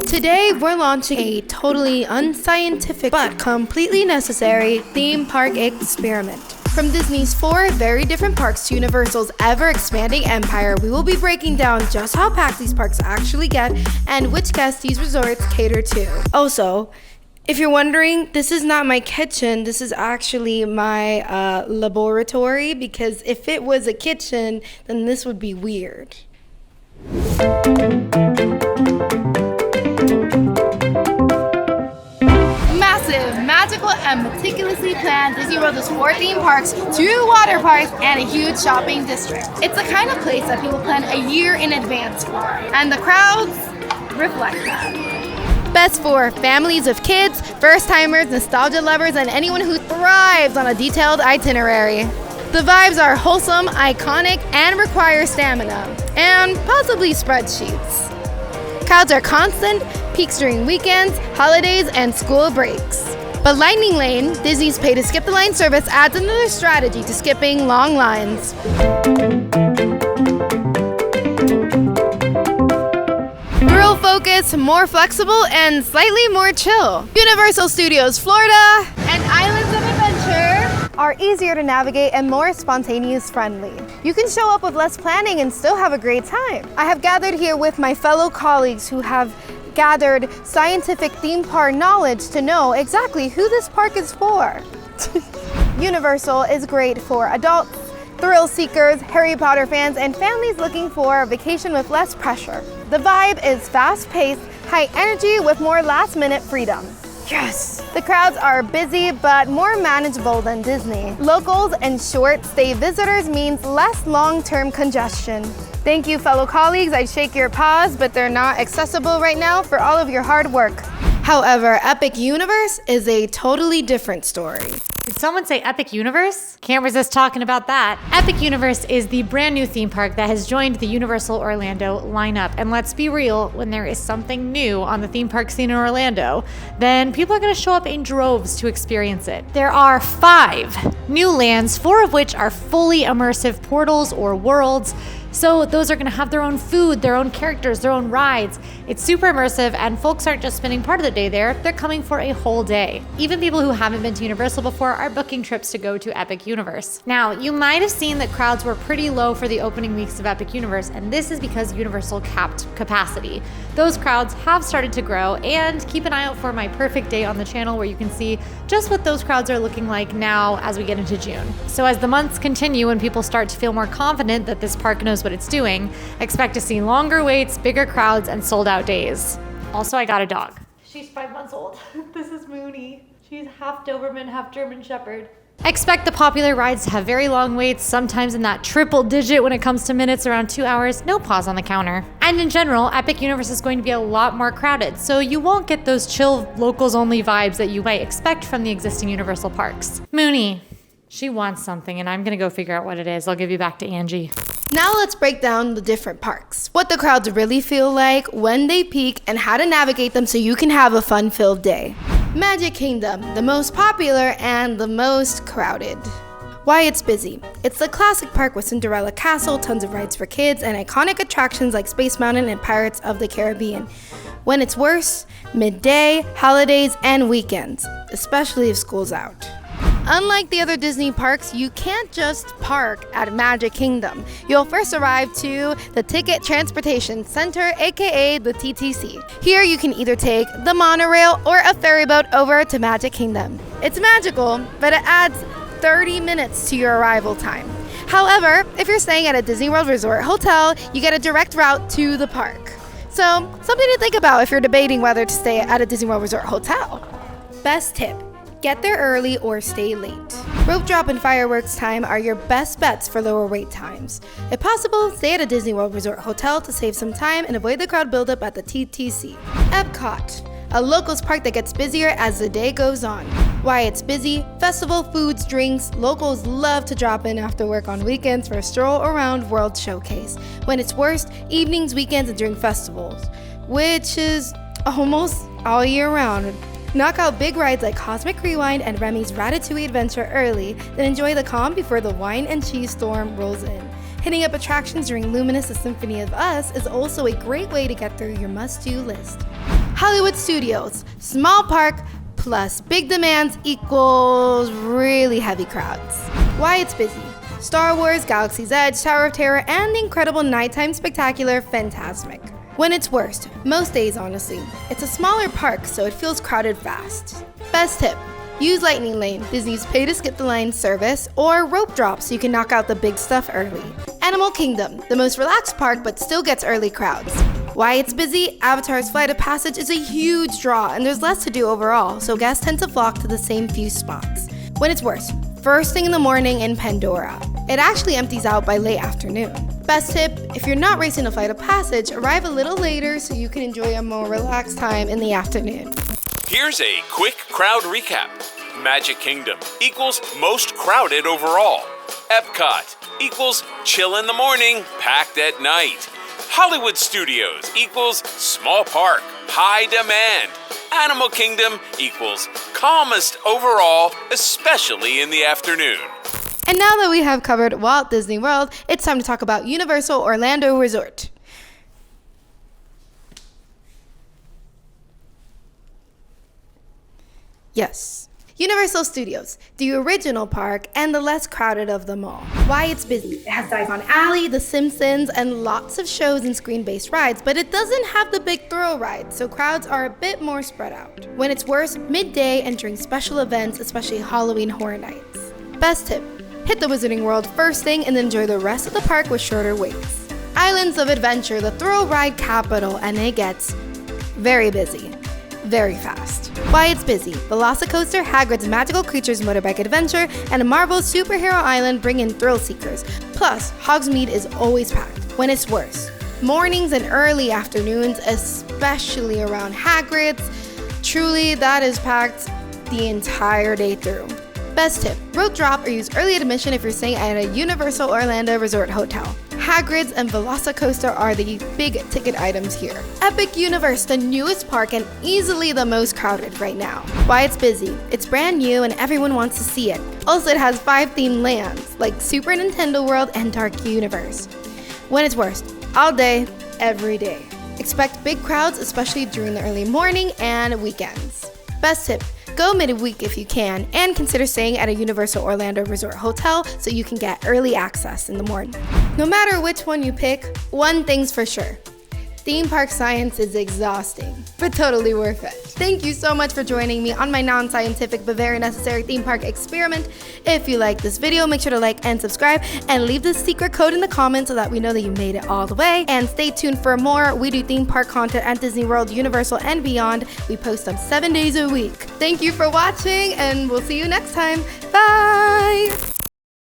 Today, we're launching a totally unscientific but completely necessary theme park experiment. From Disney's 4 very different parks to Universal's ever-expanding empire, we will be breaking down just how packed these parks actually get and which guests these resorts cater to. Also, if you're wondering, this is not my kitchen, this is actually my laboratory, because if it was a kitchen, then this would be weird. Massive, magical, and meticulously planned, Disney World has 4 theme parks, 2 water parks, and a huge shopping district. It's the kind of place that people plan a year in advance for, and the crowds reflect that. Best for families of kids, first-timers, nostalgia lovers, and anyone who thrives on a detailed itinerary. The vibes are wholesome, iconic, and require stamina, and possibly spreadsheets. Crowds are constant, peaks during weekends, holidays, and school breaks. But Lightning Lane, Disney's pay-to-skip-the-line service, adds another strategy to skipping long lines. Thrill focus, more flexible, and slightly more chill. Universal Studios Florida and Islands of Adventure are easier to navigate and more spontaneous friendly. You can show up with less planning and still have a great time. I have gathered here with my fellow colleagues who have gathered scientific theme park knowledge to know exactly who this park is for. Universal is great for adults, thrill seekers, Harry Potter fans, and families looking for a vacation with less pressure. The vibe is fast-paced, high energy with more last-minute freedom. Yes! The crowds are busy but more manageable than Disney. Locals and short-stay visitors means less long-term congestion. Thank you, fellow colleagues. I shake your paws, but they're not accessible right now for all of your hard work. However, Epic Universe is a totally different story. Did someone say Epic Universe? Can't resist talking about that. Epic Universe is the brand new theme park that has joined the Universal Orlando lineup. And let's be real, when there is something new on the theme park scene in Orlando, then people are gonna show up in droves to experience it. There are 5 new lands, 4 of which are fully immersive portals or worlds. So those are gonna have their own food, their own characters, their own rides. It's super immersive, and folks aren't just spending part of the day there, they're coming for a whole day. Even people who haven't been to Universal before are booking trips to go to Epic Universe. Now, you might have seen that crowds were pretty low for the opening weeks of Epic Universe, and this is because Universal capped capacity. Those crowds have started to grow, and keep an eye out for my perfect day on the channel where you can see just what those crowds are looking like now as we get into June. So as the months continue and people start to feel more confident that this park knows what it's doing, expect to see longer waits, bigger crowds, and sold out days. Also, I got a dog. She's 5 months old. This is Mooney. She's half Doberman, half German Shepherd. Expect the popular rides to have very long waits, sometimes in that triple digit when it comes to minutes, around 2 hours, no pause on the counter. And in general, Epic Universe is going to be a lot more crowded, so you won't get those chill, locals-only vibes that you might expect from the existing Universal parks. Mooney, she wants something, and I'm gonna go figure out what it is. I'll give you back to Angie. Now let's break down the different parks, what the crowds really feel like, when they peak, and how to navigate them so you can have a fun-filled day. Magic Kingdom, the most popular and the most crowded. Why it's busy. It's the classic park with Cinderella Castle, tons of rides for kids, and iconic attractions like Space Mountain and Pirates of the Caribbean. When it's worse, midday, holidays, and weekends, especially if school's out. Unlike the other Disney parks, you can't just park at Magic Kingdom. You'll first arrive to the Ticket Transportation Center, aka the TTC. Here you can either take the monorail or a ferry boat over to Magic Kingdom. It's magical, but it adds 30 minutes to your arrival time. However, if you're staying at a Disney World Resort hotel, you get a direct route to the park. So, something to think about if you're debating whether to stay at a Disney World Resort hotel. Best tip. Get there early or stay late. Rope drop and fireworks time are your best bets for lower wait times. If possible, stay at a Disney World Resort hotel to save some time and avoid the crowd buildup at the TTC. Epcot, a locals park that gets busier as the day goes on. Why it's busy, festival, foods, drinks, locals love to drop in after work on weekends for a stroll around World Showcase. When it's worst, evenings, weekends, and during festivals, which is almost all year round. Knock out big rides like Cosmic Rewind and Remy's Ratatouille Adventure early, then enjoy the calm before the wine and cheese storm rolls in. Hitting up attractions during Luminous: A Symphony of Us is also a great way to get through your must-do list. Hollywood Studios, small park plus big demands equals really heavy crowds. Why it's busy. Star Wars, Galaxy's Edge, Tower of Terror, and the incredible nighttime spectacular Fantasmic. When it's worst, most days honestly, it's a smaller park so it feels crowded fast. Best tip, use Lightning Lane, Disney's pay to skip the line service, or rope drop so you can knock out the big stuff early. Animal Kingdom, the most relaxed park but still gets early crowds. Why it's busy? Avatar's Flight of Passage is a huge draw and there's less to do overall, so guests tend to flock to the same few spots. When it's worst, first thing in the morning in Pandora. It actually empties out by late afternoon. Best tip, if you're not racing a Flight of Passage, arrive a little later so you can enjoy a more relaxed time in the afternoon. Here's a quick crowd recap. Magic Kingdom equals most crowded overall. Epcot equals chill in the morning, packed at night. Hollywood Studios equals small park, high demand. Animal Kingdom equals calmest overall, especially in the afternoon. And now that we have covered Walt Disney World, it's time to talk about Universal Orlando Resort. Yes, Universal Studios, the original park and the less crowded of them all. Why it's busy. It has Dive on Alley, The Simpsons, and lots of shows and screen-based rides, but it doesn't have the big thrill rides, so crowds are a bit more spread out. When it's worst, midday and during special events, especially Halloween Horror Nights. Best tip, hit the Wizarding World first thing and then enjoy the rest of the park with shorter waits. Islands of Adventure, the thrill ride capital, and it gets very busy. Very fast. Why it's busy. Velocicoaster, Hagrid's Magical Creatures Motorbike Adventure, and Marvel's Superhero Island bring in thrill seekers. Plus, Hogsmeade is always packed. When it's worse. Mornings and early afternoons, especially around Hagrid's. Truly, that is packed the entire day through. Best tip, rope drop or use early admission if you're staying at a Universal Orlando Resort hotel. Hagrid's and Velocicoaster are the big ticket items here. Epic Universe, the newest park and easily the most crowded right now. Why it's busy. It's brand new and everyone wants to see it. Also, it has 5 themed lands, like Super Nintendo World and Dark Universe. When it's worst, all day, every day. Expect big crowds, especially during the early morning and weekends. Best tip, go midweek if you can, and consider staying at a Universal Orlando Resort hotel so you can get early access in the morning. No matter which one you pick, one thing's for sure. Theme park science is exhausting, but totally worth it. Thank you so much for joining me on my non-scientific but very necessary theme park experiment. If you like this video, make sure to like and subscribe and leave the secret code in the comments so that we know that you made it all the way. And stay tuned for more. We do theme park content at Disney World, Universal, and beyond. We post them 7 days a week. Thank you for watching and we'll see you next time. Bye!